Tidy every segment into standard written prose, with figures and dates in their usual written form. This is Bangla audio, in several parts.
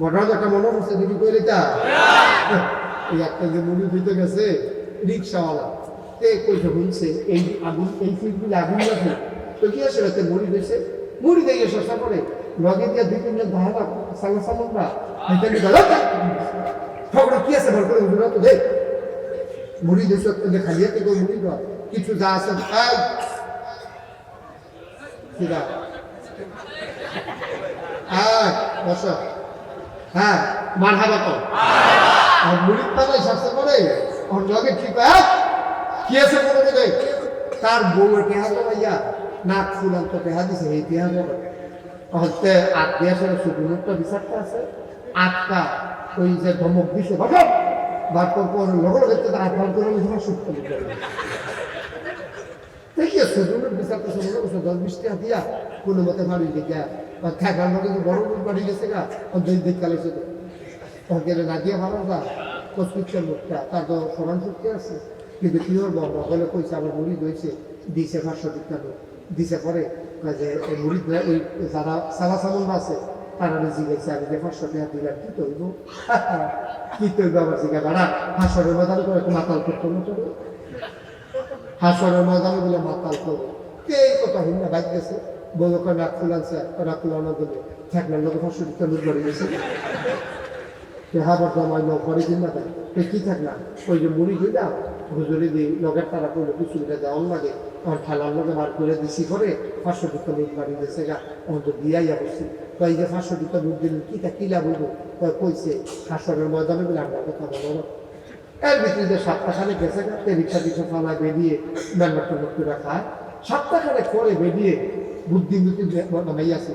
ঘটনা একটা মনে হচ্ছে দিদি কইলে তা এই একটা যে মুড়ি দিতে গেছে রিক্সাওয়ালা কইটা শুনছে এই আগুন এই ফিল্ডগুলো আগুন লাগে তো কি আসলে রাতে মুড়ি দিয়েছে মুড়ি দিয়ে শসা করে লগে দিয়ে দুই তিনজন ধারা সালা সামনরা হাইতে গেল ঠগড়া কি আছে ভর করে উঠলো তো দেখ মুড়ি দিয়েছে যে খালিয়া থেকে মুড়ি দাও কিছু যা আছে কিরা বসো হ্যাঁ মারহাবা তো আর মুড়ির তালাই শাস্তি করে ওর লগে ঠিক কি আছে বলে দেবে তার বউয়ের পেহা ভাইয়া নাক ফুলান্ত পেহা দিছে এই পেহা হচ্ছে আট দিয়ে আসলে শুধুমাত্র বিচারটা আছে আটটা ওই যে ধমক দিছে ভাষণ বারপর পর লগর ক্ষেত্রে তার আটবার করে সময় সুস্থ দেখি শুধুমাত্র বিচারটা শুরু করছে 10-20 টাকা দিয়া কোনো মতে বাড়ি দিকে থাকার মধ্যে বড় বাড়ি গেছে গা দিক কালে শুধু গেলে না দিয়ে ভালো যা প্রস্তুতের লোকটা তার তো সমান শক্তি আছে কিন্তু কি ওর বড় হলে কইছে আবার মুড়ি দইছে দিছে 500 টাকা দিছে পরে যে মুড়ি ওই যারা সালা সামন আছে তারা জিজ্ঞেসে আমি যে 500 টাকা দিলাম কি তৈব কি তৈব আবার জিজ্ঞা ভাড়া হাসরের ময়দানে করে মাতাল করতো না তবে হাসরের ময়দানে বলে মাতাল করবো কে কথা হইল না বাইক গেছে বউকে নাক ফুলানছে নাক ফুলানো দেবে থাকলে লোক 500 টাকা লুট করে গেছে হাবার জমাই লোক করে দিন না দেয় কি থাকলাম ওই যে মুড়ি দিলাম হুজুরি দিই লগের তারা করলো কিছু দেওয়ার লাগে আমার ঠেলার লগে বার করে দিছি করে 500 টাকা লুট বাড়ি গেছে গা আমার তো দিয়াই বসছি তো এই যে 500 টাকা লুট দিলেন কিটা কিলা বলবো কইছে হাসরের ময়দানে বলে আমরা কথা বলো এর ভিতরে যে 7টা খানে গেছে গা রিক্সা ফালায় বেরিয়ে মেম্বারটা লোকটা খায় 7টা খানে করে বেরিয়ে বুদ্ধি নামাইয়াছে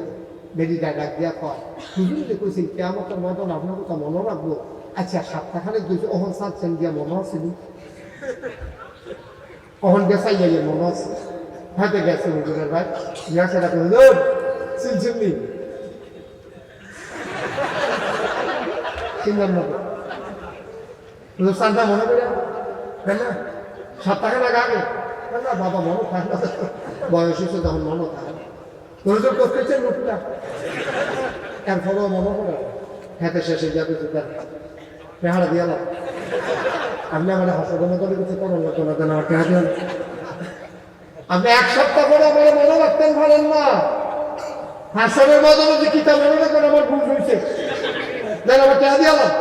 বেরি ডাক দিয়া কয় হুজুর যে কইছে কিয়ামতের ময়দান আপনার কথা মনে রাখবো আচ্ছা 7টা খানে গেছে ওহন সাচ্ছেন দিয়া মনে আছে ওহন গেছাই যাইয়ে মনে আছে হাতে গেছে হুজুরের ভাই গেছে ডাকে হুজুর চিনছিনি চিনলাম না হুজুর সানটা মনে করে কেন 7টা খানে আগে না বাবা মনে থাকে না বয়স হয়েছে তখন মনে থাকে হুজুর করতেছে লোকটা এরপরেও মনে করে হাতে শেষে যাবে তার পেহারা দিয়ালাম আপনি আমার হাসপাতাল মতো কিছু করার মতো না কেন আমার পেহা দিলাম আপনি 1 সপ্তাহ পরে আমার মনে রাখতেন পারেন না হাসনের মাধ্যমে যে কিতাব মনে রাখেন আমার ভুল হয়েছে দেন আমার পেহা দিয়ালাম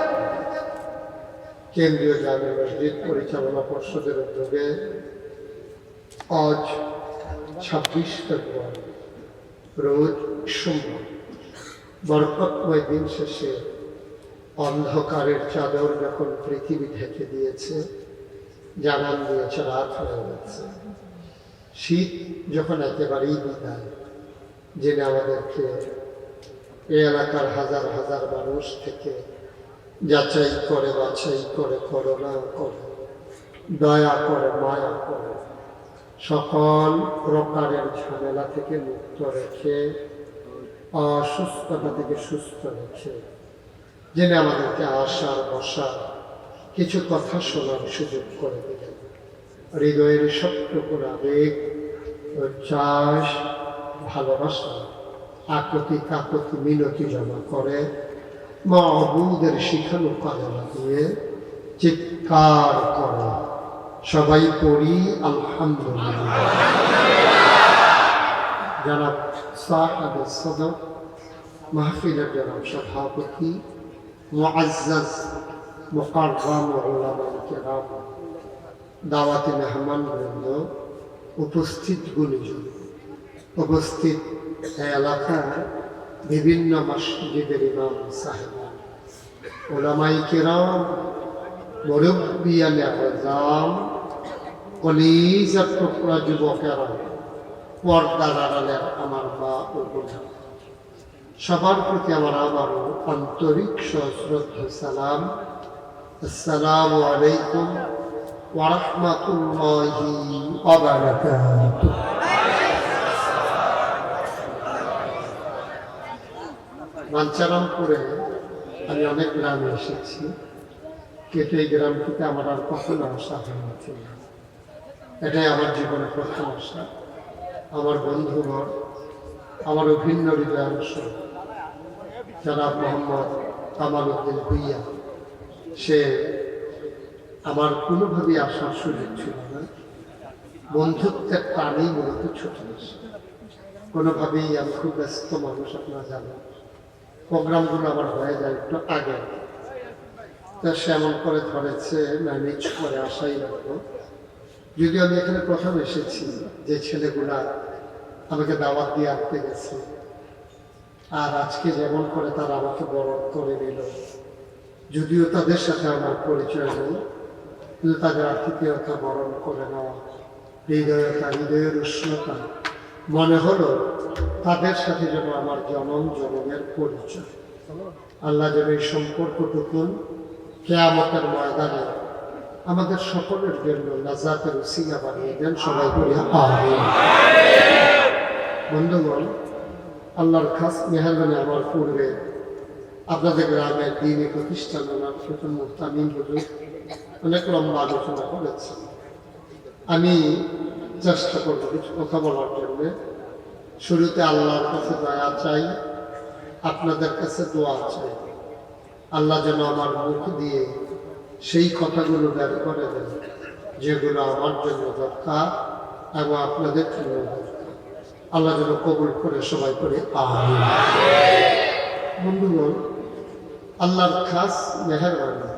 কেন্দ্রীয় জামে মসজিদ পরিচালনা পর্ষদের উদ্যোগে আজ 26 ফেব্রুয়ারি রোজ সোমবার বরকতময় দিন শেষে অন্ধকারের চাদর যখন পৃথিবী ঢেকে দিয়েছে জানান দিয়েছে রাত হয়ে গেছে শীত যখন একেবারেই বিদায় জেনে আমাদেরকে এই এলাকার হাজার হাজার মানুষ থেকে যাচাই করে বাছাই করে করুণা করে দয়া করে মায়া করে সকল প্রকারের ঝামেলা থেকে মুক্ত রেখে অসুস্থতা থেকে সুস্থ রেখে জেনে আমাদেরকে আসার বসার কিছু কথা শোনার সুযোগ করে দিলেন হৃদয়ের সবটুকু আবেগ উচ্ছ্বাস ভালোবাসা আকতি কাকতি মিনতি জমা করে মাবুদের শিখানো কালেমা দিয়ে চিৎকার করে সবাই পড়ি আলহামদুলিল্লাহ জনাব সাহেব সদর মাহফিলের জনাব সভাপতি মুআজ্জাজ মুকাররম উলামায়ে কেরাম দাওয়াতে মেহমান বৃন্দ উপস্থিত গুণীজন উপস্থিত এলাকার বিভিন্ন মসজিদের ইমাম সাহেবান উলামায়ে কেরাম মুরব্বিয়ানে আযম কলিজার টুকরা যুবকেরা পর্দার আড়ালের আমার মা ও বোন সবার প্রতি আমার আবারও আন্তরিক সশ্রদ্ধ সালাম আসসালামু আলাইকুম ওয়া রাহমাতুল্লাহি ওয়া বারাকাতুহু বাঞ্ছারামপুরে আমি অনেক গ্রামে এসেছি কিন্তু এই গ্রামটিতে আমার আর কখনো আসা হয়েছিল এটাই আমার জীবনের প্রথম আসা আমার বন্ধুগণ আমার অভিন্ন হৃদয়াংশ জনাব মোহাম্মদ কামালউদ্দিন ভুইয়া, সে আমার কোনোভাবেই আসার সুযোগ ছিল না। বন্ধুত্বের টানেই মূলত ছুটে আসে। কোনোভাবেই আমি খুব ব্যস্ত মানুষ, আপনারা জানেন, প্রোগ্রামগুলো আমার হয়ে যায় একটু আগে। তা সে এমন করে ধরেছে, ম্যানেজ করে আসাই রাখবো। যদিও আমি এখানে প্রথম এসেছি, যে ছেলেগুলা আমাকে দাওয়াত দিয়ে আনতে গেছে, আর আজকে যেমন করে তারা আমাকে বরণ করে নিল, যদিও তাদের সাথে আমার পরিচয় নেই, কিন্তু তাদের আতিথেয়তা বরণ করে নেওয়া, হৃদয়তা, হৃদয়ের উষ্ণতা, মনে হলো তাদের সাথে যেন আমার জনম জনমের পরিচয়। আল্লাহ যেন এই সম্পর্কটুকু কিয়ামতের ময়দানে আমাদের সকলের জন্য নাজাতের উসিলা বানিয়ে দেন। সবাই বলি আমিন। বন্ধুগণ, আল্লাহর খাস মেহরবানি, আমার পূর্বে আপনাদের গ্রামের দিনী প্রতিষ্ঠান প্রথম মুফতামিন হুজুর অনেক লম্বা আলোচনা করেছে। আমি চেষ্টা করব কিছু কথা বলার জন্য। শুরুতে আল্লাহর কাছে দয়া চাই, আপনাদের কাছে দোয়া চাই। আল্লাহ যেন আমার মুখ দিয়ে সেই কথাগুলো বের করে দেন যেগুলো আমার জন্য দরকার এবং আপনাদের জন্য দরকার। আল্লাহ যেন কবুল করে সবাই করে আমিন। বন্ধুগণ, আল্লাহর খাস মেহেরবানি,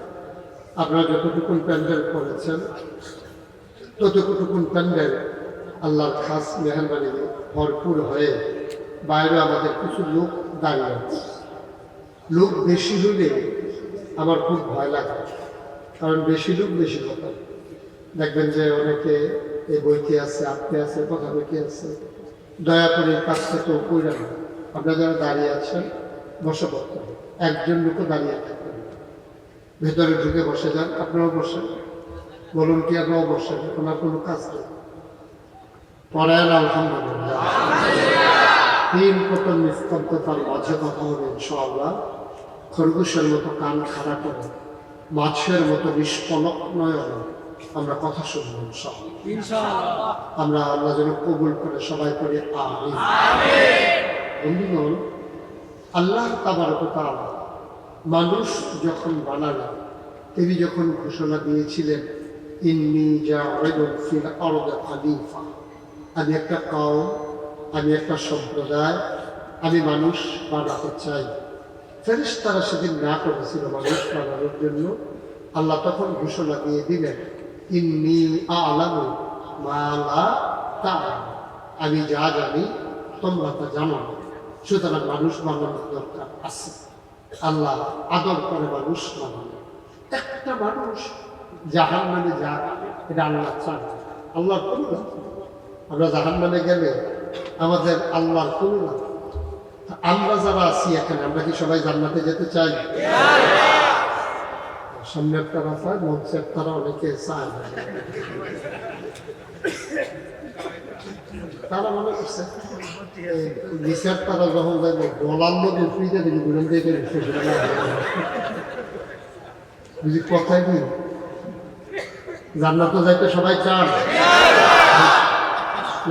আপনারা যতটুকুন প্যান্ডেল করেছেন ততটুকুন প্যান্ডেল আল্লাহর খাস মেহেরবানি ভরপুর হয়ে বাইরে আমাদের কিছু লোক দাঁড়িয়ে আছে। লোক বেশি হলে আমার খুব ভয় লাগে, কারণ বেশি লোক বেশি কথা। দেখবেন যে অনেকে এই বইতে আছে, আপনি আছে, কথা বইতে আছে। দয়া করে কাছ থেকে কইরা না, আপনারা যারা দাঁড়িয়ে আছেন বসে পড়তে হবে, একজন লোকও দাঁড়িয়ে থাকবেন, ভেতরে ঢুকে বসে যান। আপনারাও বসেন, বলুন কি আপনারাও বসেন, ওনার কোনো কাজ নেই। পড়েন আলহামদুলিল্লাহ। তিন কত নিস্তব্ধ তার মাঝে কথা হবে ইনশাআল্লাহ। খরগোশের মতো কান খাড়া করে, মাছের মতো নিষ্পলক নয়ন আমরা কথা শুনবো ইনশাআল্লাহ। আমরা আল্লাহ যেন কবুল করে সবাই করে আমিন। বন্ধুগণ, আল্লাহ তাবারক ওয়া তাআলা মানুষ যখন বানালেন, তিনি যখন ঘোষণা দিয়েছিলেন ইন্নী জাইলুন ফিল আরদি খলিফা, আমি একটা কওম, আমি একটা সম্প্রদায়, আমি মানুষ বানাতে চাই। ফেরেশতারা সেদিন না করেছিল মানুষ বানানোর জন্য। আল্লাহ তখন ঘোষণা দিয়ে দিলেন ইন্নী আ'লামু মা লা তা'লামুন, আমি যা জানি তোমরা তা জানো না, সুতরাং মানুষ বানানোর দরকার আছে। আল্লাহ আদর করে মানুষ বানানো। একটা মানুষ জাহান্নামে যাক, এটা আল্লাহ চান। আল্লাহর কোনো লাভ নেই। আমরা জাহান্নামে গেলে আমাদের আল্লাহর কোনো লাভ নেই। আমরা যারা আছি এখানে, আমরা কি সবাই জান্নাতে যেতে চাই? সামনের তারা চায়, মঞ্চের তারা অনেকে চায়। তারা মনে করছে নিচের তারা যখন যাইব ডলার লোক ফ্রিতে দিবি ঘুরে দিয়ে বুঝি কথাই কি জান্নাতে যাইতে সবাই চান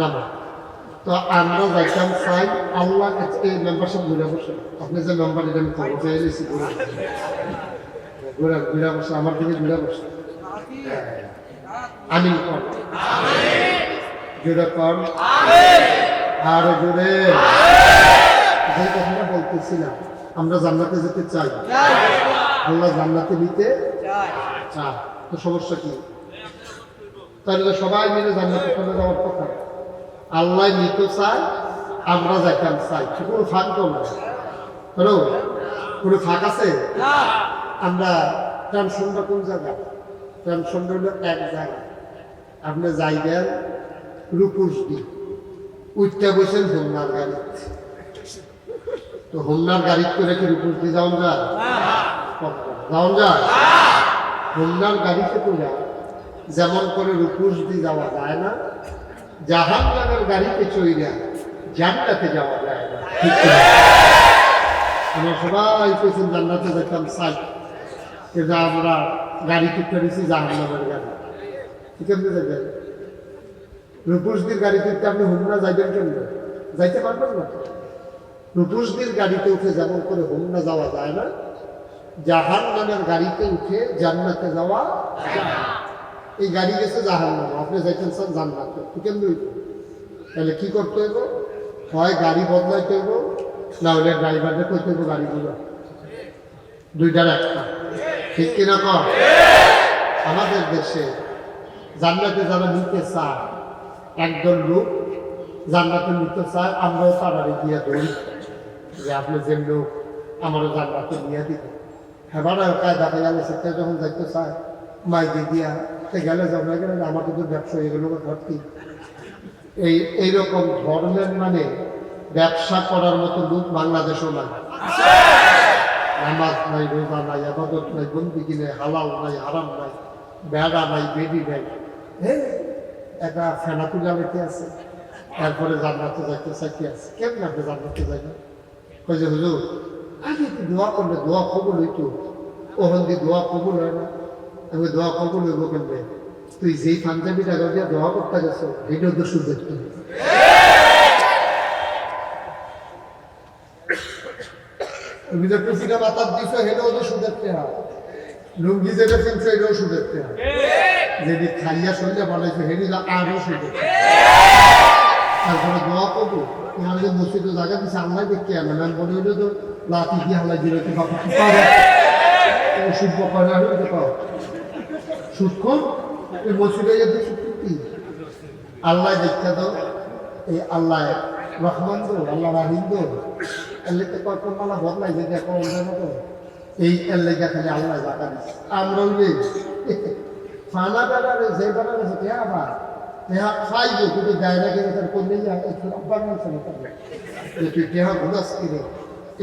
না? তো আমরা যাইতাম চাই আল্লাহ এই মেম্বারশিপ ঘুরে বসে। আপনি যে মেম্বার, এটা আমি খবর পেয়ে গেছি, ঘুরে ঘুরে বসে, আমার দিকে ঘুরে বসে। আমিন কর, জোরে কর, আরো জোরে। যে কথাটা বলতেছিলাম, আমরা জান্নাতে যেতে চাই, আল্লাহ জান্নাতে নিতে চায়। তো সমস্যা কি? তাহলে সবাই মিলে জান্নাতে চলে যাওয়ার কথা। আল্লাহ নিতে চায়, আমরা যাইতাম চাই, কোনো ফাঁক তো না। হ্যালো, কোনো ফাঁক আছে? আমরা টেনশনটা কোন জায়গায়? টেনশনটা হলো এক জায়গায়। আপনি যাইবেন রূপসী, উঠতে বসেন হোমনার গাড়ি। তো হোমনার গাড়ি করে কি রূপসী যাওয়া যায়? যাওয়া যায়? হোমনার গাড়িতে করে যেমন করে রূপসী যাওয়া যায় না, জাহান্নামের গাড়িতে চইরা জান্নাতে যাওয়া যায় না। আমরা সবাই পেছন জান্নাতে যেতাম চাই, কিন্তু আমরা গাড়ি ঠিক করেছি জাহান্নামের গাড়ি। কেমনি যাবেন? রূপসীর গাড়িতে উঠতে আপনি হোমনা যাইবেন কেমন? যাইতে পারবেন না। রূপসীর গাড়িতে উঠে যেমন করে হোমনা যাওয়া যায় না, জাহান্নামের গাড়িতে উঠে জান্নাতে যাওয়া এই গাড়ি গেছে জাহান্নামে, আপনি যাইতেন স্যার জান্নাতে, কেমনি হইব? তাহলে কি করতে হইব? হয় গাড়ি বদলাইতে হইব, না হলে ড্রাইভারদের করতে হইব গাড়িগুলো, দুইটার একটা। ঠিক কিনা কর? আমাদের দেশে জান্নাতে যারা নিতে চায়, একদল লোক জান্নাতে নিতে চায়, আমরাও তাড়াড়ি দিয়ে ধরি যে আপনি যে লোক আমারও জান্নাতে নিয়ে দিবে। হেবারা কায়দা গেলে সেটা যখন যাইতে চায় মাইকে দিয়া সে গেলে যাব না, গেলে আমার কিন্তু ব্যবসা এগুলো ভর্তি। এইরকম ধর্মের মানে ব্যবসা করার মতো লোক বাংলাদেশও নাই। নামাজ নাই, রোজা নাই, আবাদত নাই, বন্দিগি নাই, হালাল নাই, হারাম নাই, বেড়া নাই, বেডি নাই, একটা ফেনা তুলা লেখে আছে। এরপরে জান্নাতে যাইতে চাইতে আছে। কেমন আপনি জান্নাতে যাই না? কই যে হুজুর আগে তুই দোয়া করলে দোয়া কবুল হইতো, ওখান দিয়ে দোয়া কবুল হয় না। আমি দোয়া কবুল হইব কেমনে? তুই যেই পাঞ্জাবি টাকা দিয়ে দোয়া করতে গেছো এইটাও তো সুযোগ তুমি। তুমি যে টুপিটা মাথার দিছো সেটাও তো সুদের টেহা, লুঙ্গি যেটা কিনছো এটাও সুদের টেহা, যেটি খাইয়া শরীরে বানাইছো সেটা আরও সুদের। তারপরে দোয়া করবো তোমার যে মসজিদে জায়গা দিচ্ছে আল্লাহ দেখতে আনা না, মনে হইলে তো লাঠি দিয়ে আল্লাহ দিলে তো বাপু ওষুধ বকানো হইতে পাও সুৎক্ষণ ওই মসজিদে যেতে সুৎকি আল্লাহ দেখতে দাও। এই আল্লাহ রহমান দো, আল্লাহ রাহিম দো, এলে তো কয়েক মালা বদলাই যে দেখো অন্য মতো এই এলে খালি আল্লাহ জায়গা দিচ্ছে। আমরা ফানা বেড়ারে যে বেড়ারে সেটা আবার খাইব কিন্তু জায়গা কিনে তার করলেই তুই টেহা ঘুরাস কিনে।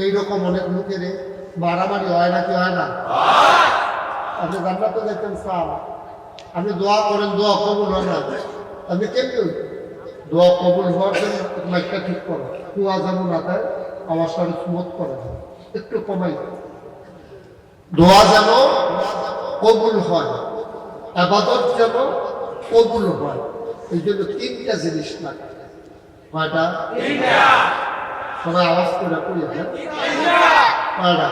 এইরকম অনেক লোকের মারামারি হয় না, কি হয় না? আপনি জান্নাতে দেখতেন স্যার, আপনি দোয়া করেন, দোয়া কবুল হয় না, আপনি কেমনি দোয়া কবুল হওয়ার জন্য মাইকটা ঠিক করো, কুয়া যেন না দেয়, আওয়াজটা স্মুথ করে একটু কমাই, দোয়া যেন কবুল হয়, আবাদত যেন কবুল হয়। এই জন্য তিনটা জিনিস লাগে। কয়টা? সবাই আওয়াজ করে করি, কয়টা?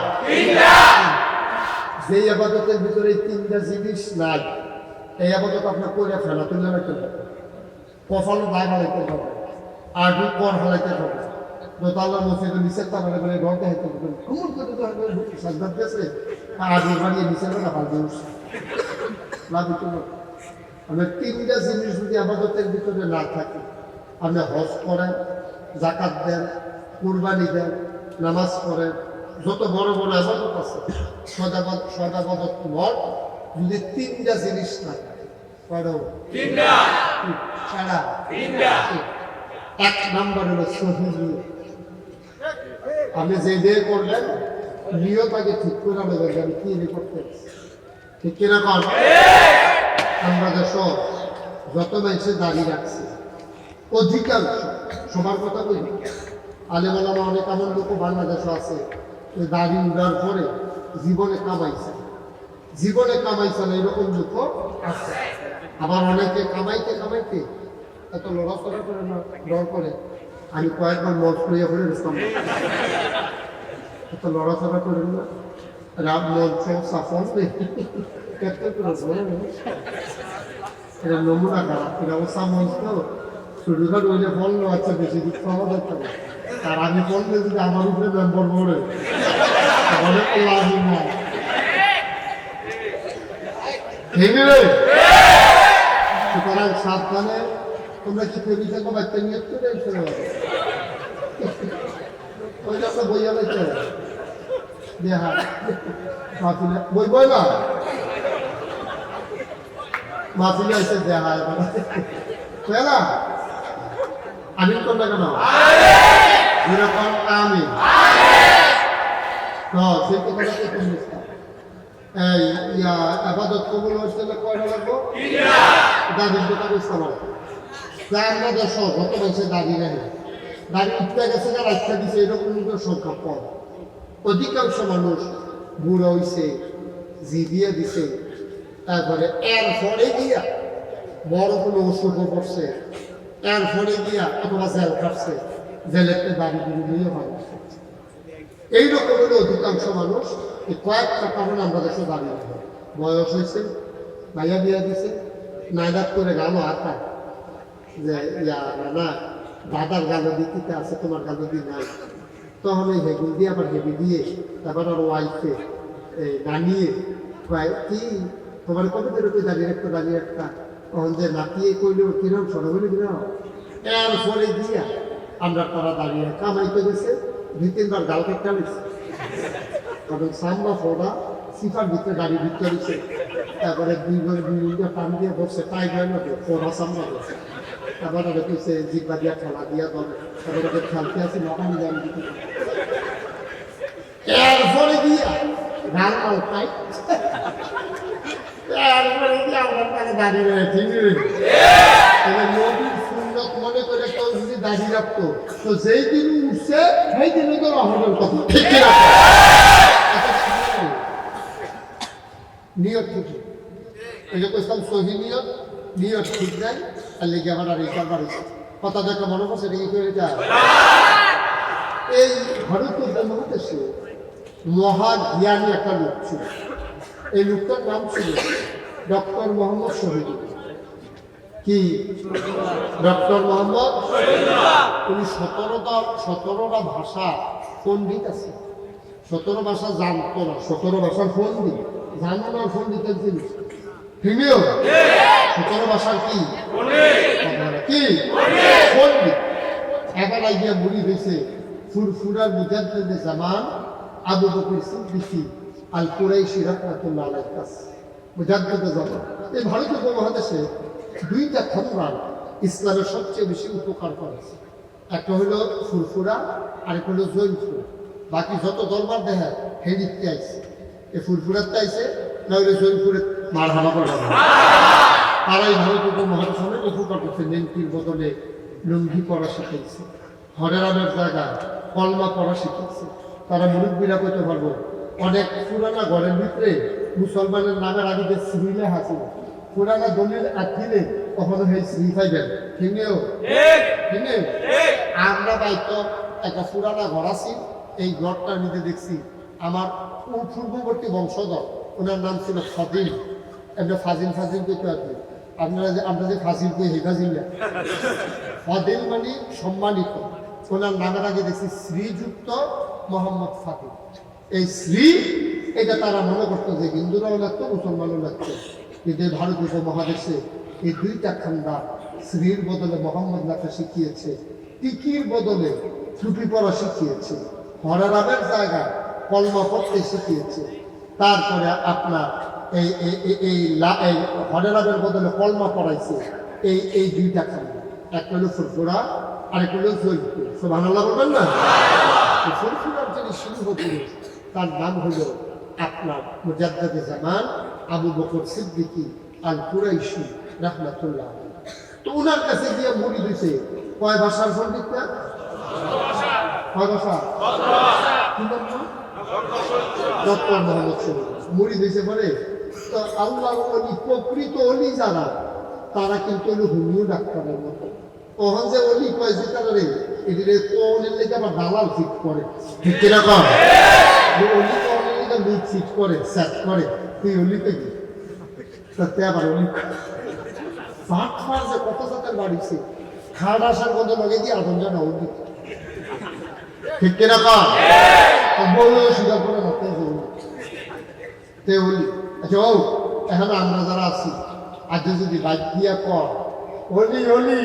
যে আবাদতের ভিতরে এই তিনটা জিনিস নাই, এই আবাদত আপনার করে ফেলা তুলে রাখতে হবে, কপাল দায় হারাইতে হবে, আর পর হারাইতে হবে। দোতলা মসজিদের নিচের তারা মানে ঘর দেখাইতে হবে, ঘুমুর করে তো সাজদার গেছে আর বানিয়ে নিচের বেলা ভাল দিয়ে উঠছে লাভিত। আমরা তিনটা জিনিস যদি আবাদতের ভিতরে না থাকে, আপনি হজ করেন, জাকাত দেন, কুরবানি দেন, নামাজ পড়েন, যত বড় বড় আবাদত আছে সদাবাদত তোমার যদি তিনটা জিনিস না থাকে, এক নাম্বার হলো সহি নিয়ত। আপনি যে দিয়ে করবেন নিয়ত আগে ঠিক করে নেবেন আমি কি করতে, ঠিক কিনা কর? আমরা দেশ যত মানুষের দাঁড়িয়ে রাখছে অধিকাংশ, সবার কথা বলি, আলেমালামা অনেক এমন লোক বাংলাদেশে আছে দাঁড়িয়ে উঠার পরে জীবনে কামাইছে না, এরকম লোক আছে। আবার অনেকে কামাইতে কামাইতে এত লড়াচড়া করে না, ডর করে। আমি কয়েকবার মত করিয়া করে এত লড়াচড়া করেন না, রাম মঞ্চ সাফল এটা নমুনা খারাপ, এটা অবস্থা মঞ্চ তো ছোটখাটো হইলে বললো আচ্ছা বেশি দিক পাওয়া যাচ্ছে না। আর আমি বললে যদি আমার উপরে মেম্বার পড়ে অনেক লাভ নাই। সুতরাং সাবধানে তোমরা কি ফেরি থাকো বাচ্চা নিয়ে চলে চলে যাবে, ওই জন্য বইয়া লাইতে দেখা মাফিলে বই বই না মাফিলে এসে দেখা না আমি কোন না কেন এরকম আমি সেই কথা এই আবাদত কবুল হচ্ছে কয়টা লাগবো? দাদির কথা বুঝতে পারবো। আমরা দেশ যত মানুষের দাদি নেই, দাদি উঠতে গেছে যা রাস্তা দিচ্ছে এরকম সংখ্যা কম। অধিকাংশ মানুষ বুড়ো হয়েছে, জিভিয়ে দিছে, তারপরে এর ফলে গিয়া বড় কোনো অসুখ পড়ছে, এর ফলে গিয়া অথবা জেল কাটছে, জেলের দাড়ি দিয়ে ভালো। এইরকম হলে অধিকাংশ মানুষ এই কয়েকটা কারণে আমরা দেশে দাঁড়িয়ে রাখবো। বয়স হয়েছে, ভাইয়া বিয়া দিছে, নাইদাত করে গালো আঁকা যে ইয়া না দাদার গালো দিতে আছে, তোমার গালো দিয়ে নাই। তখন এই হেগুল দিয়ে আবার হেবি দিয়ে তারপর ওর ওয়াইফে দাঁড়িয়ে কি তোমার কত বেরোতে দাঁড়িয়ে একটা তখন যে নাতিয়ে কইল কিরম সরো হইল কিরম এরপরে দিয়া আমরা তারা দাঁড়িয়ে কামাইতে গেছে 2-3 বার গাল কেটে গেছে, কারণ সামনা ফোড়া সিফার ভিতরে গাড়ি ভিতরে দিচ্ছে, তারপরে 2 টান দিয়ে বসছে টাই হয় না ফোড়া সামনা বসে, তারপর ওরা কইছে জিব্বা দিয়া খেলা দিয়া দলে, তারপরে ওদের খেলতে আছে নখানি জানি দিতে এরপরে দিয়া গাল মাল পাই এরপরে দিয়া আমরা তাকে দাঁড়িয়ে রয়েছি। নবীর সুন্নত মনে করে কেউ যদি দাঁড়িয়ে রাখতো তো যেই দিন উঠছে সেই দিন তো রহমের কথা ঠিক নিয়ত ঠিক, এই যে কইতাম সহি নিয়ত ঠিক নাই, আর লেগে আমার আর এইবার বাড়িছে কথা দেখে মনে করছে এটা কি করে যায়। এই ভারতীয় মহাদেশে মহাজ্ঞানী একটা লোক ছিল, এই লোকটার নাম ছিল ডক্টর মোহাম্মদ শহীদুল্লাহ। কি ডক্টর মোহাম্মদ? উনি 17টা ভাষা পণ্ডিত আছে, 17 ভাষা জানতো না, 17 ভাষার পণ্ডিত জানো না, পণ্ডিতের জিনিস ঠিকও 17 ভাষার কি কি পণ্ডিত। এবার আইডিয়া বুড়ি হয়েছে ফুরফুরার মুজাদ্দিদে জামান আবু বকর সিদ্দিকী আল কুরাইশি রাহমাতুল্লাহ আলাইহির কাছে মুজাদ্দিদে জামান। এই ভারতীয় উপমহাদেশে 2টা খতরা ইসলামের সবচেয়ে বেশি উপকার করেছে, একটা হলো ফুরফুরা আর একটা হলো জৈনপুর। বাকি যত দরবার দেখে হেডিতে আইছে, এই ফুরফুরাতে আইছে না হলে জৈনপুরে মার হামা করা তারা এই ভারতীয় উপমহাদেশে অনেক উপকার করছে। নেংটির বদলে লুঙ্গি পরা শিখেছে, হরেরামের জায়গায় কলমা পড়া শিখেছে। তারা মুরব্বীরা করতে পারবো অনেক পুরানা ঘরের ভিতরে মুসলমানের নামের আগে যে শ্রীলে হাসিল পুরানা দলিল আঁকিলে কখনো সেই শ্রী পাইবেন ঠিক নেই আমরা বাইতো একটা পুরানা ঘর আছি, এই ঘরটা নিতে দেখছি আমার পূর্ববর্তী বংশধর, ওনার নাম ছিল ফাজিল, একটা ফাজিল করতে আর আমরা যে ফাজিল কই হে ফাজিল না, ফাজিল মানে সম্মানিত। ওনার নামের আগে দেখছি শ্রীযুক্ত মোহাম্মদ ফাতিল। এই শ্রী এটা তারা মনে করতো যে হিন্দুরাও লাগতো মুসলমানও লাগতো, কিন্তু ভারতীয় উপমহাদেশে এই 2টা খান্ডা শ্রীর বদলে মোহাম্মদ লেখা শিখিয়েছে, টিকির বদলে টুপি পরা শিখিয়েছে, হরেরামের জায়গায় কলমা পড়তে শিখিয়েছে। তারপরে আপনার এই হরেরামের বদলে কলমা পড়াইছে এই 2টা খান্ডা, একটা হলো ফুরফুরা আর একটা হলো জৈনপুর। সুবহানাল্লাহ বলবেন না? ফুরফুরার যিনি সিংহ পুরুষ তার নাম হলো আপনার মুজাদ্দিদে জামান আবু বকর সিদ্দিকী আল কুরাইশি রাহমাতুল্লাহ। তো ওনার কাছে গিয়ে মুড়ি দিয়েছে কয় ভাষার পণ্ডিত না? কয় ভাষা? কি নাম? ডক্টর মোহাম্মদ শহীদুল্লাহ মুড়ি দিয়েছে বলে। তো আল্লাহর ওলি প্রকৃত ওলি যারা তারা কিন্তু হলো হোমিও ডাক্তারের মতো। ওখান যে অলি কয় যে তারা রে এদিকে কোনের লেগে আবার দালাল ফিট করে, ঠিক কিরকম অলি কোনের লেগে মিট ফিট করে সেট করে, তুই অলি পেকি তাতে আবার অলি ভাত খাওয়ার যে কত জাতের বাড়িছে খাট আসার মধ্যে লগে দিয়ে আগুন জানা অলি, ঠিক কিরকম বলেও স্বীকার করে না তে অলি। আচ্ছা ও এখন আমরা যারা আছি আজ যদি বাইক দিয়া কর অলি অলি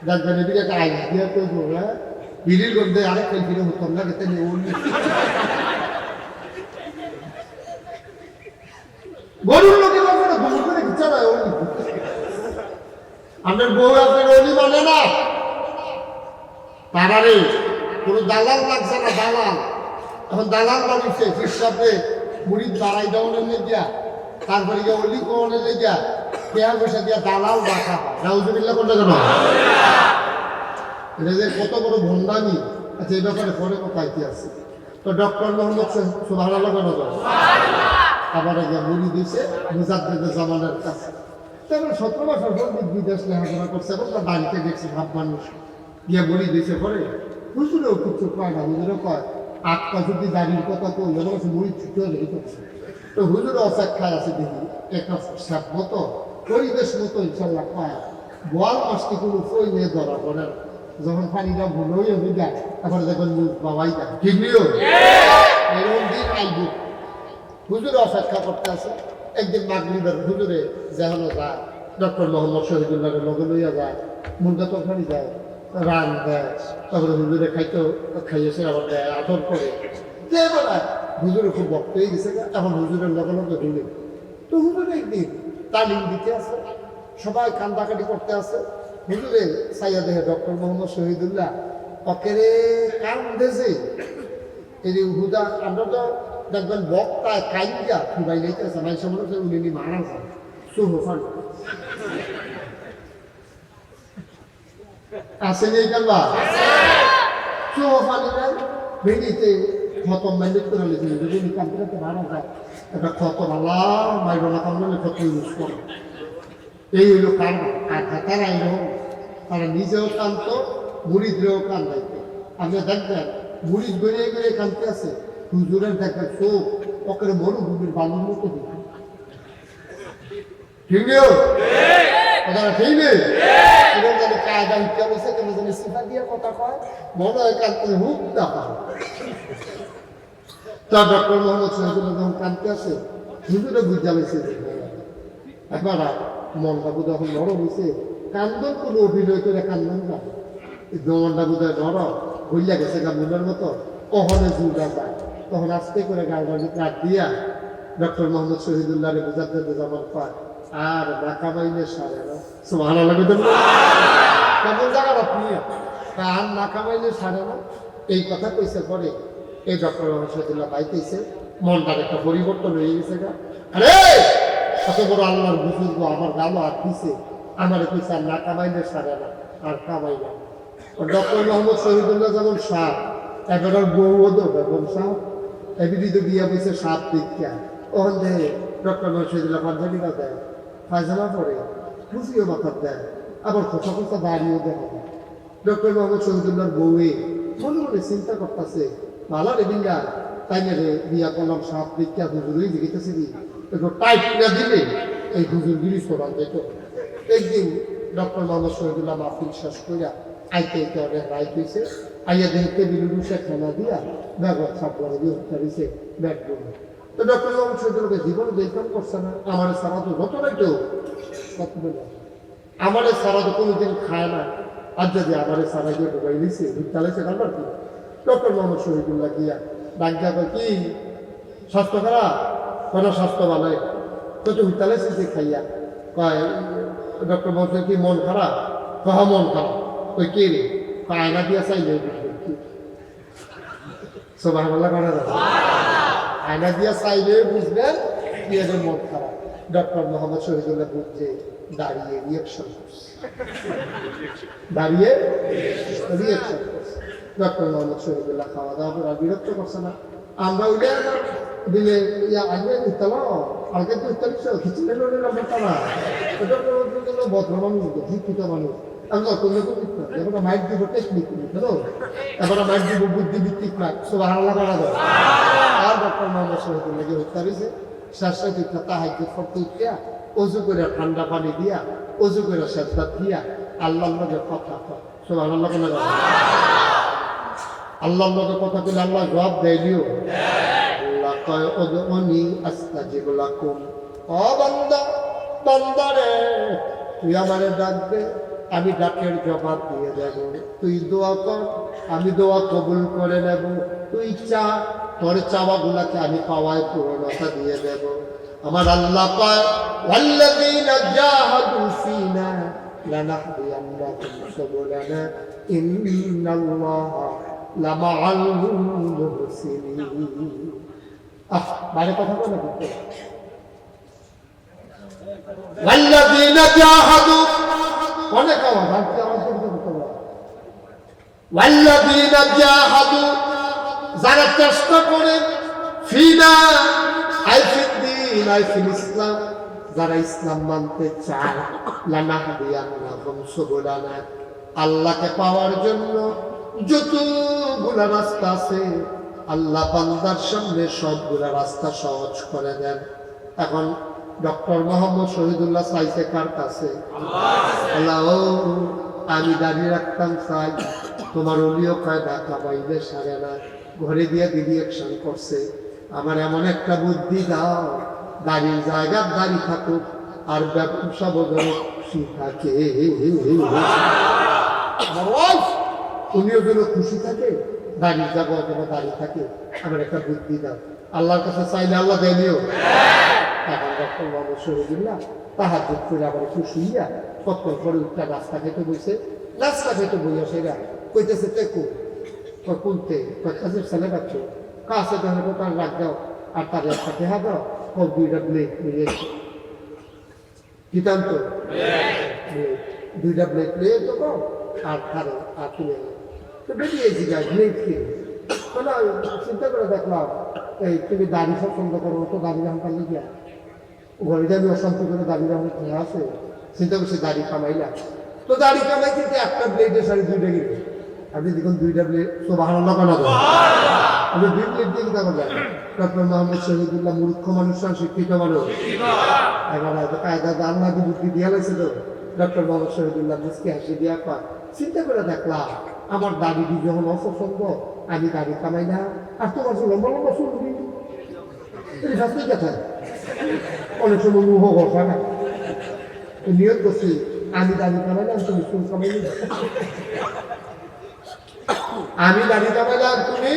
দেখবেন এদিকে একটা আইস দিয়া করবো, হ্যাঁ বিড়ির গন্ধে আরেক ফেল ফিরে হতাম না গেতে অলি গরুর লোকে বলবে না গরু করে বিচার হয় অলি। আপনার বউ আপনার অলি মানে না, তারা রে কোনো দালাল লাগছে না, দালাল এখন দালাল বানিয়েছে ফিরসাবে মুড়ি দাঁড়াই দেওয়ানের লেগিয়া, তারপরে গিয়ে অলি কোনের লেগিয়া পেয়া পয়সা দিয়া দালাল রাখা হয়। নাউজুবিল্লাহ কোনটা কেন? এটা যে কত বড় ভণ্ডামি। আচ্ছা এই ব্যাপারে পরে কোথায় আছে। তো ডক্টর মোহাম্মদ সুবহানাল্লাহ কেন আবার গিয়ে মুড়ি দিয়েছে মুজাদ্দিদে জামানের কাছে। তারপরে 17 বছর পণ্ডিত বিদেশ লেখাপড়া করছে, এবং তার বাড়িতে দেখছি ভাব মানুষ গিয়ে মুড়ি দিয়েছে পরে হুজুরেও কিছু কয় না, হুজুরও কয় আটকা যদি দাঁড়িয়ে কথা কই যেমন মুড়ি ছুটে যেত তো হুজুর অপেক্ষায় আছে দেখি একটা সাপ মতো পরিবেশ মতো ইনশাল্লাহ পায় বোয়াল মাছটি কোনো ফই নিয়ে ধরা পড়ে না যখন পানিটা ভুল হয়ে যায় তখন দেখবেন বাবাই যায় ঠিক নিও এরকম দিন আইব হুজুরে অপেক্ষা করতে আছে একদিন মাগরিবের হুজুরে যেখানে যায় ডক্টর মোহাম্মদ শহীদুল্লাহের লগে লইয়া যায় মুরগা তরকারি যায় রান দেয় তারপরে হুজুরে খাইয়েছে আবার দেয় আদর করে যে বেলায় হুজুরে খুব বক্ত হয়ে গেছে এখন হুজুরের লগে লগে হুলে তো হুজুরে একদিন তালিম দিতে আছে সবাই কান্দাকাটি করতে আছে হুজুরে সাইয়া দেহে ডক্টর মোহাম্মদ শহীদুল্লাহ অকেরে কান্দেছে এই হুদা আমরা তো দেখবেন বক্তায় কাইন্দিয়া খুবাই লাইতেছে মানুষের মনে হচ্ছে উনি মারা যায় সুহফান আসেনি কাল্লা সুহফানি নাই ভেঙিতে খতম ম্যান্ডেট করে লিখে যদি কান্দিতে মারা যায় একটা খতম আল্লাহ মাইব না কামলে ক্ষত ইউজ করে এই হইল কান আর তারা এরকম তারা নিজেও কান্ত মুড়িদরেও কান্দাইতে আপনি দেখবেন মুড়িদ গড়িয়ে গড়িয়ে কানতে আছে হুজুরের দেখবেন চোখ ওকে মরুভূমির বালুর মতো দিবে ঠিক নেই ঠিক নেই এরকম জানি কায়দা উঠতে বসে কেন জানি সিফা দিয়ে কথা কয় মনে হয় কানতে হুক দেখা তা ডক্টর মোহাম্মদ শহীদুল্লাহ যখন কানতে আছে হুজুরে বুঝা পেয়েছে একবার মনটা বোধ এখন নরম হয়েছে কান্দন কোনো অভিনয় করে কান্দন না মনটা বোধ হয় নরম হইয়া গেছে গামুনের মতো কখনো জুড়া যায় তখন আস্তে করে গাড়ি কাঠ দিয়া ডক্টর মোহাম্মদ শহীদুল্লাহরে বোঝাতে যেমন পায় আর নাকা মাইনে সারে না ভালো লাগে কেমন জায়গার আপনি আর নাকা মাইনে সারে না এই কথা কইছে পরে এই ডক্টর মোহাম্মদ শহীদুল্লাহ পাইতেছে মনটার একটা পরিবর্তন হয়ে গেছে গা আরে কত বড় আল্লাহর বুজুর্গ আমার গালো আর দিছে আমার কইছে আর না কামাইলে সারে না আর কামাই না ডক্টর মোহাম্মদ শহীদুল্লাহ যেমন সাপ এবার বউ তো বেগম সাপ এবিডি তো বিয়া বসে সাপ দীক্ষা ওখান থেকে ডক্টর মোহাম্মদ শহীদুল্লাহ পাঞ্জাবিরা দেয় ফায়জামা পরে খুশিও মাথার দেয় আবার খোঁচা খোঁচা দাঁড়িয়েও দেয় ডক্টর মোহাম্মদ শহীদুল্লাহর বউয়ে মনে মনে চিন্তা করতেছে ভালো রে বিঙ্গা তাই না রে বিয়া করলাম সাপ দীক্ষা হুজুরই জিগিতেছে কি একটু টাইট না দিলে এই হুজুর গিরিশ করান যেত একদিন ডক্টর মোহাম্মদ শহীদুল্লাহ মাহফিল শেষ করিয়া আইতে আইতে অনেক রায় হয়েছে আইয়া দেখতে বিলুসে খানা দিয়া ব্যাগর ছাপ করে দিয়ে হত্যা দিয়েছে ব্যাগরুমে তো ডক্টর মোহাম্মদ শহীদুল্লাহকে জীবনে দেখলাম করছে না আমার সারা তো যত নাই তো আমার সারা তো কোনোদিন খায় না আর যদি আমার সারা গিয়ে ঢোকাই দিচ্ছে চালাইছে কারবার কি ডক্টর মোহাম্মদ শহীদুল্লাহ গিয়া ডাক দেওয়া কি স্বাস্থ্য খারাপ কোনো স্বাস্থ্য ভালো তো হুইতালে যে খাইয়া কয় ডক্টর বলছে কি মন খারাপ কহ মন খারাপ ওই কে রে আয়না দিয়া চাইলে সবাই বলা করা যাবে আয়না দিয়া চাইলে বুঝবেন কি এদের মন খারাপ ডক্টর মোহাম্মদ শহীদুল্লাহ বুঝছে দাঁড়িয়ে রিয়েকশন করছে দাঁড়িয়ে রিয়েকশন করছে ডক্টর মোহাম্মদ শহীদুল্লাহ খাওয়া দাওয়া করে বিরক্ত করছে না আমরা উঠে দিলে আগে উঠতাম আগে তো উঠতালিস খিচুড়ি লড়ে তারা এটা তো ভদ্র মানুষ শিক্ষিত মানুষ আমি অত রকম এবার মাইক দিব টেকনিক বুঝলো এবার মাইক দিব বুদ্ধিভিত্তিক মাইক সব হাল্লা করা যায় আর ডক্টর মোহাম্মদ শহীদুল্লাহ গিয়ে হত্যা দিয়েছে শেষে উঠা তাহাইকে ফটো উঠিয়া অজু করে ঠান্ডা পানি দিয়া অজু করে সেজদা দিয়া আল্লাহর লগে কথা কয় সব আল্লাহ কোনো আল্লাহর লগে কথা বলে আল্লাহ জবাব দেয়নিও আল্লাহ কয় ওদউনি আস্তাজিব লাকুম ও বান্দা বান্দারে তুই আমারে ডাক দে আমি ডাকের জবাব দিয়ে দেব তুই দোয়া কর আমি দোয়া কবুল করে নেব তুই চা তোর চাওয়াগুলাকে আমি পাওয়ায় পূর্ণতা দিয়ে দেব আমার আল্লাহ পায় ওয়াল্লাযীনা জাহাদু ফীনা লানাহদিয়ান্নাহুম সুবুলানা ইন্নাল্লাহা লামাআল মুহসিনিন বাইরে কথা বলে কিন্তু ওয়াল্লাযীনা জাহাদু অনেক আওয়াজ আজকে আওয়াজ করতে হবে ওয়াল্লাযীনা জাহাদু যারা চেষ্টা করে ফিনা আইফিদ্দিন আইফিল ইসলাম যারা ইসলাম মানতে চায় লানাহদিয়ান্নাহুম সুবুলানা আল্লাহকে পাওয়ার জন্য যতগুলা রাস্তা আছে আল্লাহ বান্দার সামনে সবগুলা রাস্তা সহজ করে দেন। এখন ডক্টর মোহাম্মদ শহীদুল্লাহ চাইছে কার কাছে? আল্লাহ, ও আমি দাঁড়িয়ে রাখতাম চাই, তোমার অলিও কায়দা কামাইলে সারে না, ঘরে দিয়ে দিদি অ্যাকশন করছে, আমার এমন একটা বুদ্ধি দাও, দাঁড়িয়ে জায়গার দাঁড়িয়ে থাকুক আর ব্যবসা বদলে খুশি থাকে। আমার ওয়াইফ উনিও যেন খুশি থাকে, দাঁড়িয়ে যাবো যেন দাঁড়িয়ে থাকে, আমার একটা বুদ্ধি দাও। আল্লাহর কাছে চাইলে আল্লাহ দেয়নিও। এখন ডক্টর মোহাম্মদ শহীদুল্লাহ তাহাজ্জুদ করে আবার একটু শুইয়া কতক্ষণ পরে উঠটা রাস্তা খেতে বইছে, রাস্তা খেতে বইয়া সেরা কইতেছে টেকু কুলতে কাজের ছেলে পাচ্ছ কাছে ধরে তার রাখ দাও আর তার একটা দেহা দাও, সব দুইটা ব্লেড মিলিয়েছে কিতান্ত দুইটা ব্লেড নিয়ে দেবো আর খারো আর তুলে তো বেরিয়েছি গাছ ব্লেড কে চিন্তা করে দেখলাম এই তুমি দাড়ি পছন্দ করো, তো দাড়ি রাম পারলে গিয়া ঘরে যাবি অশান্তি করে দাড়ি রাম খেয়ে আছে, চিন্তা করছি দাড়ি কামাইলা, তো দাড়ি কামাই থেকে একটা ব্লেডের সাড়ে দুইটা গেলে আপনি দেখুন দুইটা ব্লেড তো ভালো না বানা দেবো, আমি দুই ব্লেড দিয়ে কিনা করলাম। ডক্টর মোহাম্মদ শহীদুল্লাহ মূর্খ মানুষ শিক্ষিত মানুষ, এবার কায়দা আল্লাহ বুদ্ধি দিয়া লাগছে তো ডক্টর মোহাম্মদ শহীদুল্লাহ মুসকে হাসি দিয়া পা চিন্তা করে দেখলাম আমার দাড়ি যখন অপছন্দ, আমি দাড়ি কামাই না আর তোমার যে লম্বা লম্বা চুল দিই অনেক সময় মুহ ঘষা না নিয়ত করছি আমি দাড়ি কামাইলাম তুমি চুল কামাইলি, আমি দাড়ি কামাইলাম তুমি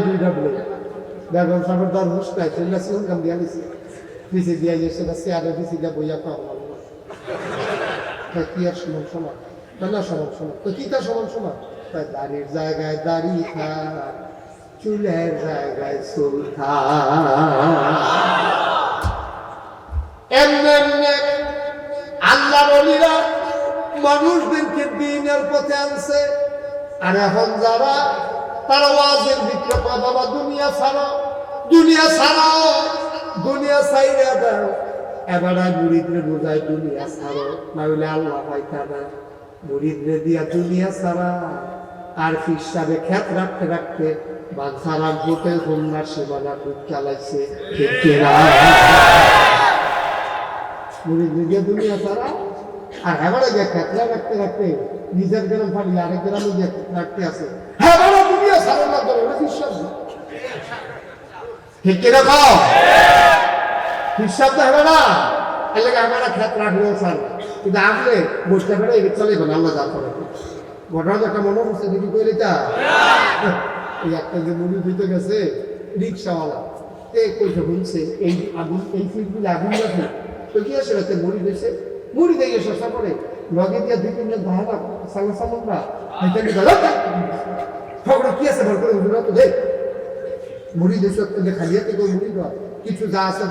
দুইটা বলে বেগম সাহেবের দর মুস্তাই ছিল কাম দিয়া দিছি পিছিয়ে দিয়া গেছে চেয়ারে পিছিয়ে দিয়া বইয়া পাওয়া কি আর সমান সমান না সমান সমান তো কি তার সমান সমান দাড়ির জায়গায় দাড়ি থাক, চুলের জায়গায় চুল এমনি আল্লাহর ওলিরা মানুষদেরকে দিনের পথে আনছে। আর এখন যারা তারা ওয়াজের ভিতরে কয় বাবা দুনিয়া ছাড়ো, দুনিয়া ছাড়ো, দুনিয়া ছাইরা দাও, এবার মুরিদরে বোঝায় দুনিয়া ছাড়ো না হইলে আল্লাহ পাইতা না, মুরিদরে দিয়া দুনিয়া ছাড়া আর হিসাবে খ্যাত রাখতে রাখতে বাচ্চারা গোটে হোমনার সীমানা দুধ চালাইছে, ঠিক কিনা? মুরিদরে দিয়া দুনিয়া ছাড়া আর এবারে গিয়ে খ্যাতরা রাখতে রাখতে নিজের গ্রাম ফাটিলে আরেক গ্রামে গিয়ে রাখতে আছে, এবারে দুনিয়া ছাড়া না ধরে বিশ্বাস ঠিক কিনা? কও হিসাব তো হবে না, এলাকা আমরা খ্যাত রাখলেও ছাড় কিন্তু আসলে বসতে পারে এদিক চলে না, আল্লাহ যা করে ঘটনা তো একটা মনে হচ্ছে দিদি কইলে তা এই একটা যে মুড়ি দিতে গেছে রিক্সাওয়ালা কইটা বলছে এই আগুন এই ফিল্ডগুলো আগুন রাখে তো কি আসে রাতে মুড়ি দিয়েছে, মুড়ি দিয়ে শসা করে লগে দিয়ে দুই তিনজন ধারা সালা সামনরা খবর কি আছে ভর করে উঠে তো দেখ মুড়ি দিয়েছে খালিয়া থেকে মুড়ি দেওয়া কিছু যা আছে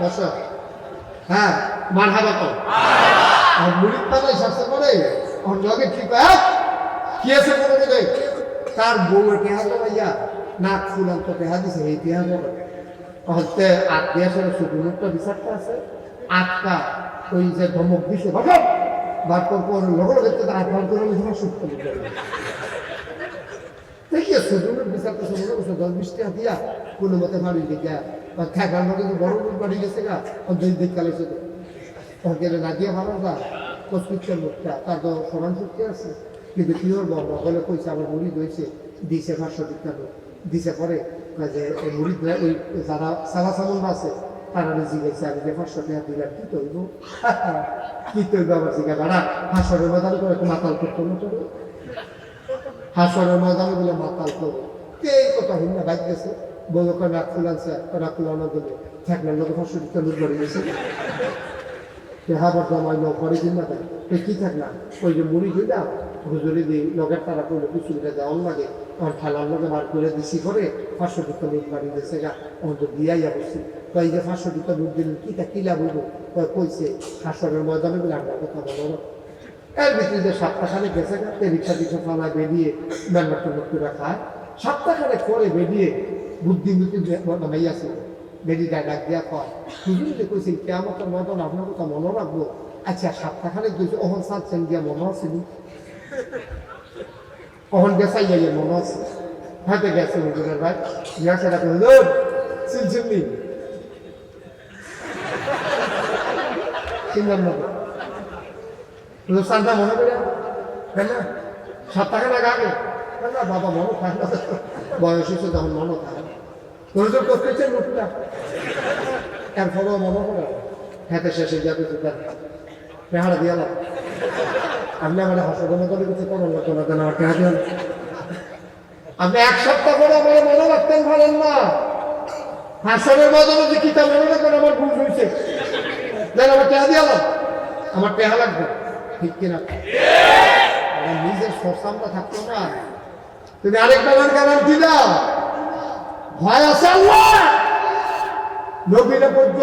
বস হ্যাঁ মার হাবা কর আর মুড়ির পাতায় শাসা করে ওর লগে ঠিক কি আছে মনে দেখ তার বউয়ের টেহা তো ভাইয়া নাক ফুলান্ত টেহা দিছে এই টেহা হচ্ছে আট দেওয়ার সাথে শুধুমাত্র বিচারটা আছে আটটা ওই যে ধমক দিছে ভাবলাম বার পর লগর দেখতে আট বার করে সময় সুখ করে দেখিয়ে শুধুমাত্র বিচারটা শুধু 10-20 টাকা দিয়া কোনো মতে বাড়ি দিকে বা থাকার মতো বড় বাড়ি গেছে গা দিক কালে শুধু গেলে না দিয়ে ভালো যা কসপিচ্ছর মুখটা তার তো সমান শক্তি আছে কিন্তু কি ওর বড় বলে কইছে আমার মুড়ি দইছে দিছে 500 টাকা দিছে পরে যে মুড়ি ওই যারা সালা সামন আছে তারা জিজ্ঞেসে আমি যে 500 টাকা দিলাম কি তৈব কি তৈব আবার জিজ্ঞা ভাড়া হাসরের ময়দান করে মাতাল করতো না তোর হাসরের ময়দানে বলে মাতাল করবো এই কথা হিন্দা বাইক গেছে বলো কয় রাখ ফুলানছে রাখ ফুলানো দেবে থাকলে লোক 500 টাকা লুট করে গেছে হাবার জমাই লোক ঘরে দিন না দেয় কি থাকলাম ওই যে মুড়ি দিলাম হুজুরি দিই লগের তারা করলে কিছুটা দেওয়ার লাগে আমার খেলার লগে বার করে দিছি করে 500 টাকা লুট বাড়ি দিয়েছে গা আমার তো দিয়াইয়া বসছি তো এই যে 500 টাকা লুট দিলেন কিটা কিলা বলবো কইছে হাসরের ময়দানে বলে আমরা কথা বলো এর ভিতরে যে সপ্তাহখানে গেছে গা রিক্সা টিক্সা চালায় বেরিয়ে মেম্বার টুকুরা খায় সপ্তাহখানে করে বেরিয়ে বুদ্ধি নামাইয়াছে বেরিয়ে ডাক দিয়া কয় হুজুর যে কইছেন কেমন মতন আপনার কথা মনে রাখবো আচ্ছা সপ্তাহখানেক দিয়েছে ওহন চাচ্ছেন গিয়া মনে আছিল ওহন গেছাই যাইয়ে মনে আছে হয়তো গেছে হুজুরের ভাই গেছে রাখে হুজুর চিনছিনি চিনলাম না হুজুর সানটা মনে করে কেন সপ্তাহখানেক আগে না বাবা মনে থাকে না বয়স হয়েছে তখন মনে থাকে হুজুর করতেছে মুখটা এরপরেও মনে করে হাতে শেষে যাবে তার পেহারা দিয়ে না আপনি আমার হাসপাতালে করে কিছু করার লাগতো না কেন আমার পেহা দিয়ে আপনি এক সপ্তাহ করে আমার মনে রাখতেন পারেন না হাসনের মাধ্যমে যে কিতাব মনে রাখবেন আমার ভুল হয়েছে দেন আমার পেহা দিয়ে আমার পেহা লাগবে ঠিক কিনা আমার নিজের সরসামটা থাকতো না তুমি আরেকটা আমার গ্যারান্টি দাও ভয় আছে আল্লাহ নবীরা পর্যন্ত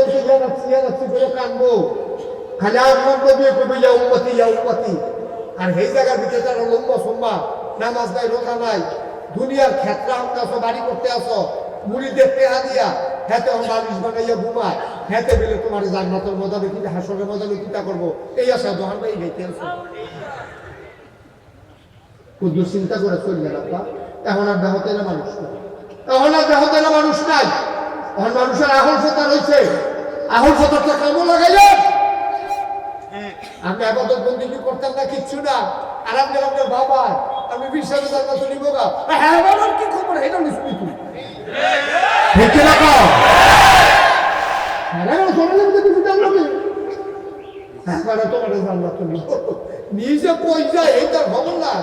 জানাচ্ছি করে কানবো খালি আমার নবী কবি ইয়া উম্মতি আর এই জায়গার ভিতরে তারা লম্বা সম্বা নামাজ নাই রোজা নাই দুনিয়ার ক্ষেত্রে আমতে আসো বাড়ি করতে আসো মুড়ি দেখতে হাদিয়া হেতে বালিশ বানাইয়া ঘুমায় হেতে বেলে তোমার জান্নাতের মজাবে কি হাসরের মজাবে চিন্তা করবো এই আশা দোহান ভাই গাইতে আসো কুদ্দু চিন্তা করে চলবে না এখন আর ব্যাহতে না মানুষ এখন আর ব্যাহতে না মানুষ নাই এখন মানুষের আহল সতা রয়েছে আহল সতাটা কামো লাগাইলে আমি আবাদত বন্দী করতাম না কিচ্ছু না আর আপনি আপনার বাবা আমি বিশ্বাসে জান্নাত নিব গা হ্যাঁ বাবার কি খবর এটা নিশ্চিত তুই হেঁটে রাখো হ্যাঁ সোনালে মধ্যে কিছু জানলো কি একবারে তোমার জান্নাত নিব নিজে পয়সা এইটার খবর না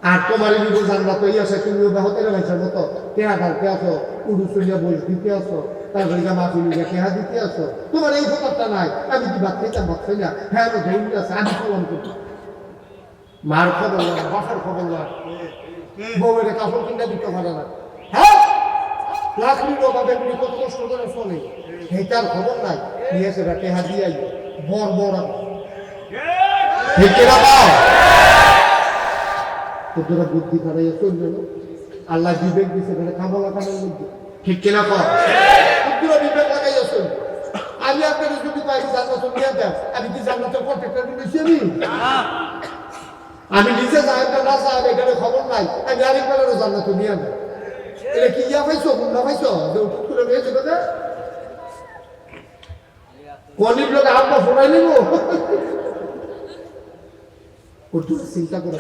আর তোমার নিব জান্নাত এই আছে তুমিও বাহতের মানুষের মতো কেয়া ঢালতে আসো উড়ু চলিয়া বই দিতে আসো তারপরে মাফি নিয়ে কেহা দিতে আসো তোমার এই খবরটা নাই আমি কি ভাত খাইতাম ভাত খাই না হ্যাঁ আমি ধৈর্য আছে আমি ফলন করবো মার খবর নয় বাসার খবর নয় বউয়ের কাপড় কিনতে দিতে পারে না হ্যাঁ লাখড়ির অভাবে কত কষ্ট করে চলে সেইটার খবর নাই নিয়ে এসে কেহা দিয়ে বর বর তোরা বুদ্ধি খারাইয়া চলবে না আল্লাহ বিবেক দিছে খামলা খানের মধ্যে ঠিক কিনা কর বিবেক লাগাইয়া চলবে আমি আপনার যদি পাই জান্নাত নিয়ে দেন আমি কি জান্নাতের কন্ট্রাক্টর নিয়েছি আমি নিজে সাহেবটা না সাহেব এখানে খবর নাই আমি আরেকবারেরও জান্নাত নিয়ে দেন এটা কি ইয়া পাইছো গুন্ডা পাইছো যে উঠুক করে রয়েছে কথা কলির লোক আপনার ফোনাই নেব ওর চিন্তা করে